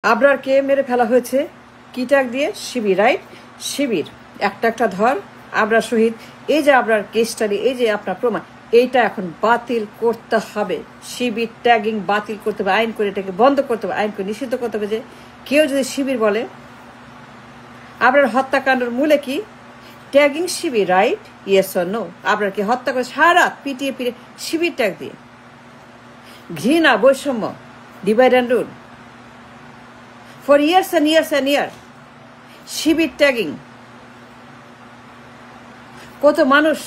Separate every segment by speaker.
Speaker 1: আবরারকে মেরে ফেলা হয়েছে কি ট্যাগ দিয়ে? শিবির, রাইট? শিবির একটা একটা ধর আবরার শহীদ। এই যে আবরার কেস স্টাডি, এই যে আপনার প্রমাণ, এইটা এখন বাতিল করতে হবে। শিবির ট্যাগিং বাতিল করতে হবে, আইন করে এটাকে বন্ধ করতে হবে, আইন করে নিষিদ্ধ করতে হবে। যে কেউ যদি শিবির বলে, আবরার হত্যাকাণ্ডের মূলে কি? Tagging Shibir, right? Yes or no? আবরারকে হত্যা করে সারা পিটিয়ে পিটিয়ে শিবির ট্যাগ দিয়ে, ঘৃণা, বৈষম্য, divide and rule for years and years and years. Shibir tagging, কত মানুষ,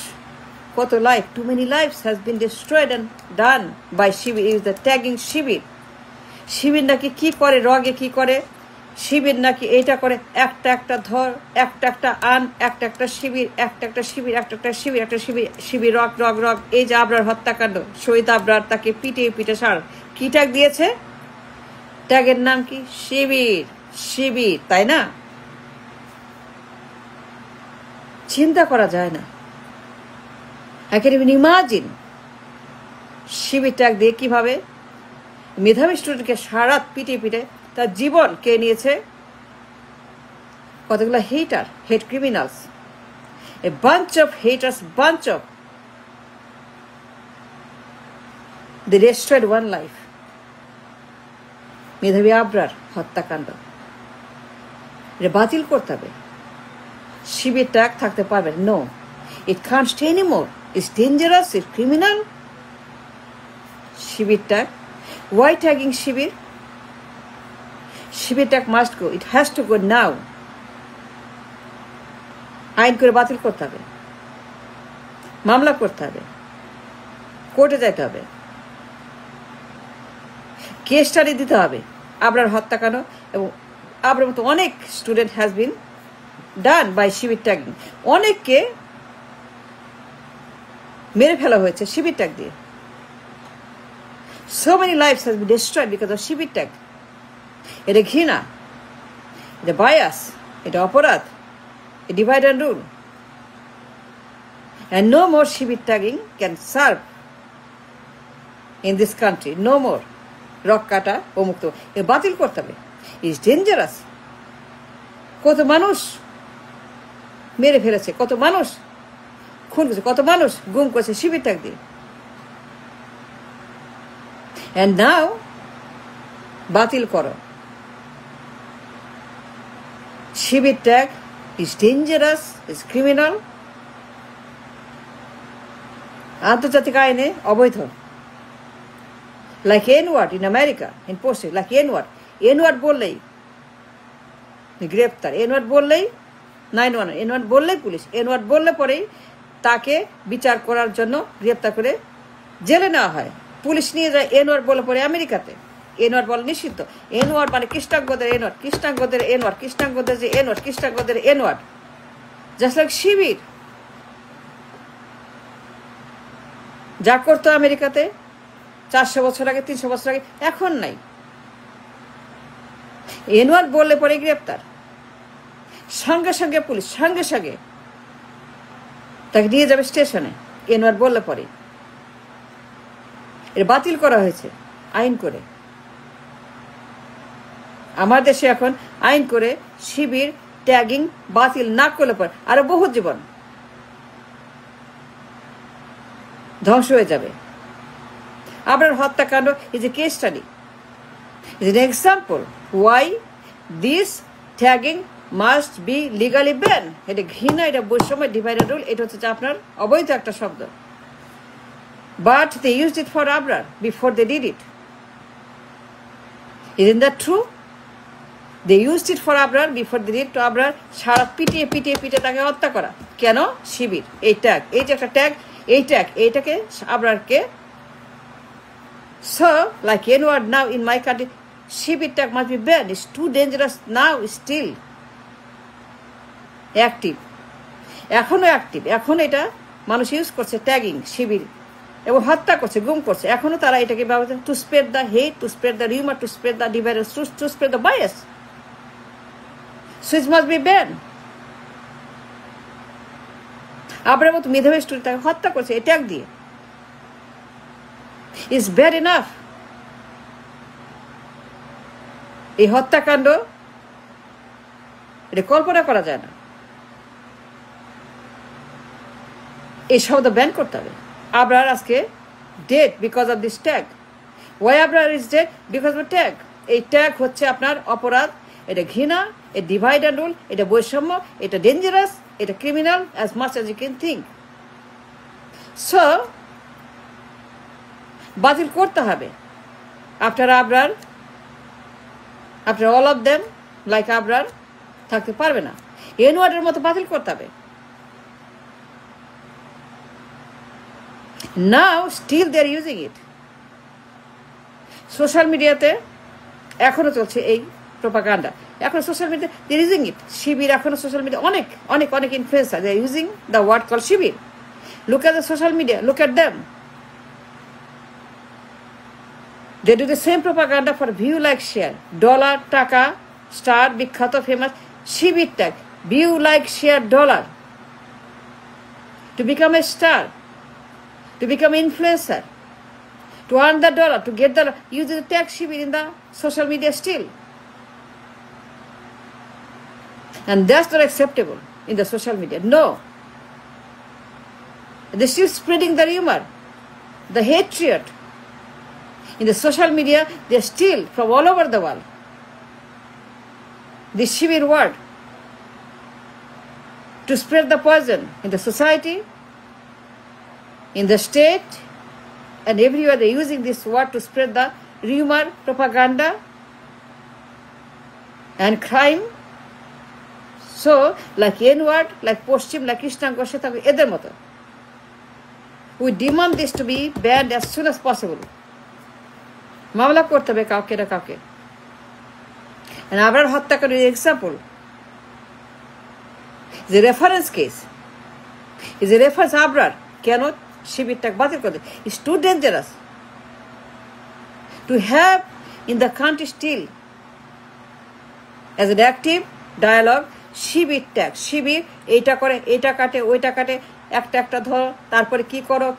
Speaker 1: কত life, too many lives has been destroyed and done by Shibir, is the tagging শিবির। শিবির নাকি কি করে, রগে কি করে? শিবির নাকি এইটা করে, একটা একটা ধর, একটা একটা আন, একটা একটা শিবির, একটা একটা শিবির, একটা একটা শিবির, একটা শিবির, শিবির রগ রগ রগ। এই যে আবরার হত্যাকাণ্ড, শহীদ আবরার, তাকে পিটিয়ে পিটে সার কি ট্যাগ দিয়েছে? ট্যাগের নাম কি? শিবির। শিবির, তাই না? চিন্তা করা যায় না। I can even imagine Shibir tag দিয়ে কিভাবে মেধাবী স্টুডেন্টকে সারা পিটে পিটে তার জীবন কে নিয়েছে। কতগুলো হেটার, হেট criminals, a bunch of haters, bunch of, they destroyed one life. মেধাবী আবরার হত্যাকাণ্ড, এটা বাতিল করতে হবে। শিবির ট্যাগ থাকতে পারবে no, it can't stay anymore, it's dangerous, it's criminal. Shibir tag, why tagging Shibir? Shibir tag must go, it has to go now. আইন করে বাতিল করতে হবে, মামলা করতে হবে, কোর্টে যেতে হবে, কেস স্টাডি দিতে হবে আবরার হত্যাকাণ্ড। এবং আবরার মতো অনেক student has been done by Shibir tagging. অনেককে মেরে ফেলা হয়েছে শিবির ট্যাগ দিয়ে। So many lifes has been destroyed because of Shibir tag. এটা ঘৃণা, এটা বায়াস, এটা অপরাধ, এটা divide and rule. And no more Shibir tagging can serve in this country, no more. রক কাটা, অমুক্ত, এ বাতিল করতে হবে। Is dangerous. কত মানুষ মেরে ফেলেছে, কত মানুষ খুন করেছে, কত মানুষ গুম করেছে শিবির ট্যাগ দিয়ে। অ্যান্ড নাও বাতিল করো। Shibir tag is dangerous, is criminal, আন্তর্জাতিক আইনে অবৈধ। Like N-word in America, in posted, like N-word. N-word বললেই গ্রেপ্তার, N-word বললেই 911, N-word বললেই পুলিশ, N-word বললে পরেই তাকে বিচার করার জন্য গ্রেপ্তার করে জেলে নেওয়া হয়। পুলিশ নিয়ে যায় N-word বলে পরে আমেরিকাতে। N-word বলে নিষিদ্ধ। N-word মানে খ্রিস্টাঙ্গদের N-word, খ্রিস্টাঙ্গদের N-word, খ্রিস্টাঙ্গদের যে N-word, খ্রিস্টাঙ্গদের N-word। জাস্ট লাইক শিবির যা করতো আমেরিকাতে 400 বছর আগে, 300 বছর আগে, এখন নাই। N-word বললে পরে গ্রেপ্তার, সঙ্গে সঙ্গে পুলিশ সঙ্গে সঙ্গে তাকে নিয়ে যাবে স্টেশনে। N-word বললে পরে এটা বাতিল করা হয়েছে আইন করে। আমার দেশে এখন আইন করে শিবির ট্যাগিং বাতিল না করলে পরে আরো বহু জীবন ধ্বংস হয়ে যাবে। আবরার হত্যাকাণ্ড is a case study, is an example why this tagging must be legally banned. এটা ঘৃণা, এটা বৈষম্য, ডিভাইডেড রুল, এটা হচ্ছে আপনার অবৈধ একটা শব্দ। But they used it for Abrar before they did it. Isn't that true? They used it for Abrar before they did to Abrar সারা পিটিয়ে পিটিয়ে পিটিয়ে তাকে হত্যা করা। কেন? শিবির, এই ট্যাগ, এই যে একটা ট্যাগ, এই ট্যাগ, এইটাকে আবরারকে। So, like N-word now in my country, Shibir tag must be banned. It's too dangerous now, still active. এখনো অ্যাক্টিভ, এখন এটা মানুষ ইউজ করছে ট্যাগিং শিবির, এবং হত্যা করছে, গুম করছে। এখনো তারা এটাকে ব্যবহার to spread the hate, to spread the rumour, to spread the divided, to spread the bias. So it must be banned. আবার মতো মেধাবী স্টুডেন্ট তাকে হত্যা করছে এই ট্যাগ দিয়ে। Is bad enough. এই হত্যাকাণ্ড এটা কল্পনা করা যায় না। এই শব্দ ব্যান করতে হবে। আবরার আজকে dead because of this tag. Why Abrar is dead? Because of tag. এই ট্যাগ হচ্ছে আপনার অপরাধ, এটা ঘৃণা, এটা ডিভাইড অ্যান্ড রুল, এটা বৈষম্য, এটা ডেঞ্জারাস, এটা criminal as much as you can think. So বাতিল করতে হবে। After Abrar, after all of them like Abrar থাকতে পারবে না। এনওয়ার্ডের মতো বাতিল করতে হবে। Now still they are using it. Social মিডিয়াতে এখনো চলছে এই প্রোপাগান্ডা। এখন social media they are using it. Shibir এখনো সোশ্যাল মিডিয়া অনেক অনেক অনেক influencer they are using the word call Shibir. Look at the social media, look at them. They do the same propaganda for view, like, share. Dollar, টাকা, star, বিখ্যাত, famous, Shibir tag. View, like, share, dollar. To become a star, to become influencer, to earn the dollar, to get the use the tag Shibir in the social media still. And that's not acceptable in the social media. No. They're still spreading the rumor, the hatred. In the social media, they steal from all over the world the Shibir word to spread the poison in the society, in the state, and everywhere. They're using this word to spread the rumor, propaganda, and crime. So, like N-word, like Poshchim, like Krishnango, Shetango, eder moto. We demand this to be banned as soon as possible. মামলা করতে হবে কাউকে না কাউকে। আবরার হত্যাকারীর example যে reference case, is a reference. Abrar কেন শিবিরটাকে বাতিল করে? It's too dangerous to have in the country still as an active dialogue Shibir tag. Shibir এইটা করে, এইটা কাটে, ওইটা কাটে, একটা একটা ধরো, তারপরে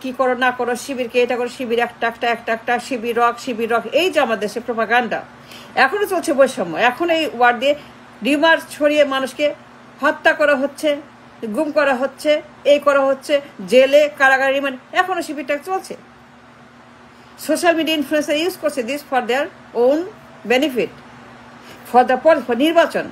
Speaker 1: কি করো না করো, শিবিরকে এটা করো, শিবির একটা শিবির রক। এই যে আমাদের দেশে প্রোপাগান্ডা এখনো চলছে, বৈষম্য। এখন এই ওয়ার্ড দিয়ে রিমার ছড়িয়ে মানুষকে হত্যা করা হচ্ছে, গুম করা হচ্ছে, এই করা হচ্ছে, জেলে কারাগারে রিমান্ড, এখনো শিবিরটা চলছে। সোশ্যাল মিডিয়া ইনফ্লুয়েন্সার ইউজ করছে this for their own benefit, for নির্বাচন।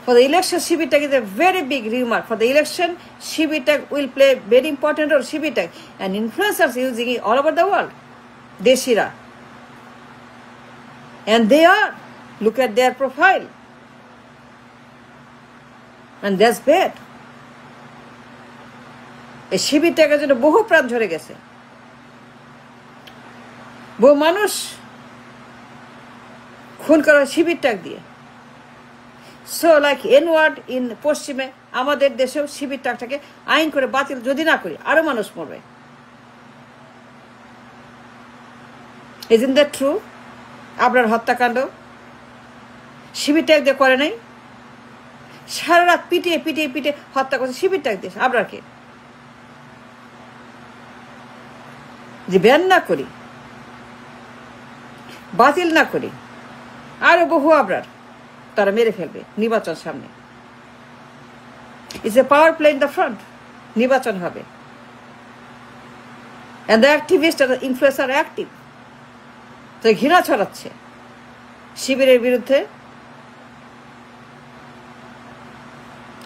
Speaker 1: For the election, Shibir tag is a very big rumor. For the election, Shibir tag will play very important role. Shibir tag and influencers using it all over the world. Deshira, and they are. Look at their profile, and that's bad. এই শিবির ট্যাগের জন্য বহু প্রাণ ঝরে গেছে, বহু মানুষ খুন করা শিবির ট্যাগ দিয়ে। সো লাইক এনওয়ার্ড ইন পশ্চিমে, আমাদের দেশেও শিবির ট্যাগটাকে আইন করে বাতিল যদি না করি, আরো মানুষ মরবে। Isn't that true? আবরার হত্যাকাণ্ড শিবির ট্যাগ দিয়ে করে নাই, সারা রাত পিটিয়ে হত্যা করছে শিবির ট্যাগ দিয়ে আবরারকে। যে ব্যান না করি, বাতিল না করি, আরো বহু আবরার তারা মেরে ফেলবে নির্বাচন সামনে। It's a power play in the front. নির্বাচন হবে, and the activists and the influencers are active. তো ঘৃণা ছড়াচ্ছে শিবিরের বিরুদ্ধে,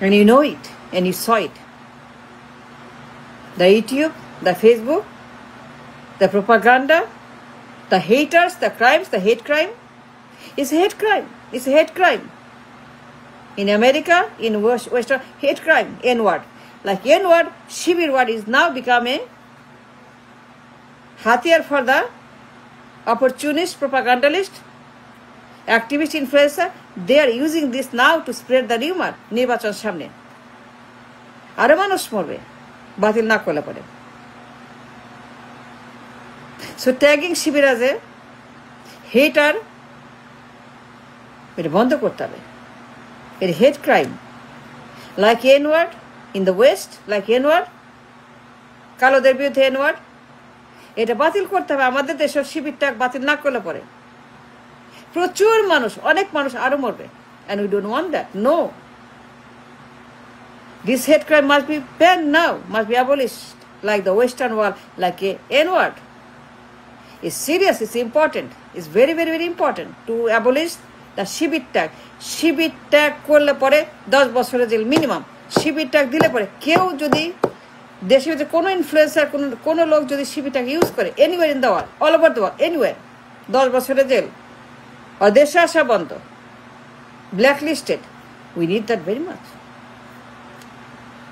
Speaker 1: and you know it and you saw it. The YouTube, the Facebook, the propaganda, the haters, the crimes, the hate crime. It's a hate crime. It's a hate crime. In America, in Western, hate crime, N-word. Like N-word, Shibir word is now become a hatiyar for the opportunist, propagandalist, activist, influencer. They are using this now to spread the rumor. নির্বাচন সামনে আরো মানুষ মরবে বাতিল না করলে পরে। So tagging Shibir as a hater, এটা বন্ধ করতে হবে। এটা hate crime, like N word in the West, like N word কালোদের বিরুদ্ধে এনওয়ার্ড, এটা বাতিল করতে হবে। আমাদের দেশের শিবির ট্যাগ বাতিল না করলে পরে প্রচুর মানুষ, অনেক মানুষ আরো মরবে। And we don't want that. No. This hate crime must be banned now, must be abolished, like the Western world, like a N-word. It's serious, it's important. It's very, very, very important to abolish the Shibir tag. Shibir tag করলে পরে 10 বছরের jail minimum. শিবির tag দিলে পরে কেউ যদি দেশে ভিতরে কোনো ইনফ্লুয়েন্সার, কোনো লোক যদি শিবির ট্যাগ ইউজ করে anywhere in the world, all over the world, anywhere, 10 বছরের জেল আর দেশে আসা বন্ধ, blacklisted. We need that very much.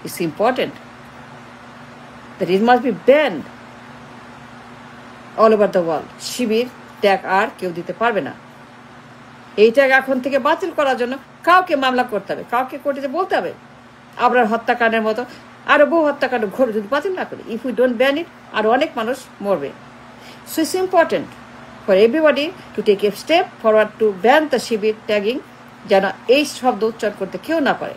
Speaker 1: It's important that it must be banned all over the world. Shibir tag আর কেউ দিতে পারবে না। এই ট্যাগ এখন থেকে বাতিল করার জন্য কাউকে মামলা করতে হবে, কাউকে কোর্টে বলতে হবে। আবরার হত্যাকাণ্ডের মতো আরো বহু হত্যাকাণ্ড ঘটে যদি বাতিল না করি, if we don't ban it, আরো অনেক মানুষ মরবে। So it's important for everybody to take a step forward to ban the Shibir tagging, যেন এই শব্দ উচ্চারণ করতে কেউ না পারে।